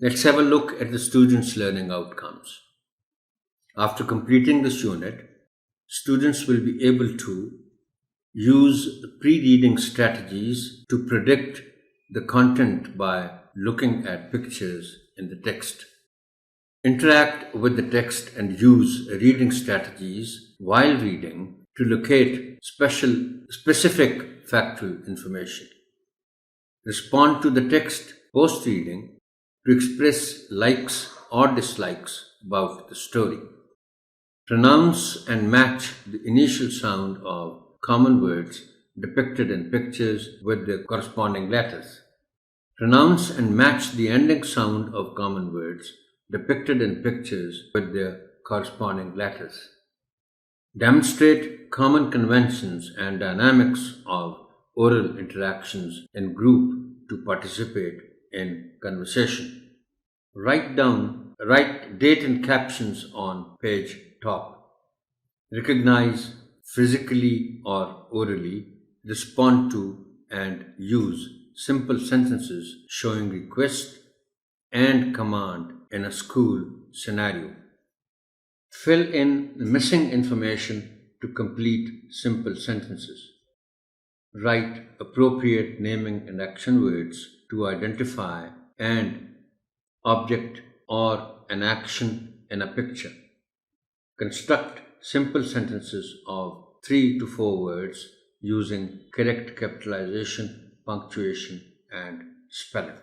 Let's have a look at the students' learning outcomes. After completing this unit, students will be able to use pre-reading strategies to predict the content by looking at pictures in the text. Interact with the text and use reading strategies while reading to locate specific factual information. Respond to the text post-reading to express likes or dislikes about the story. Pronounce and match the initial sound of common words depicted in pictures with their corresponding letters. Pronounce and match the ending sound of common words depicted in pictures with their corresponding letters. Demonstrate common conventions and dynamics of oral interactions in group to participate in conversation. Write date and captions on page top. Recognize physically or orally, respond to and use simple sentences showing request and command in a school scenario. Fill in the missing information to complete simple sentences. Write appropriate naming and action words to identify an object or an action in a picture. Construct simple sentences of 3 to 4 words using correct capitalization, punctuation, and spelling.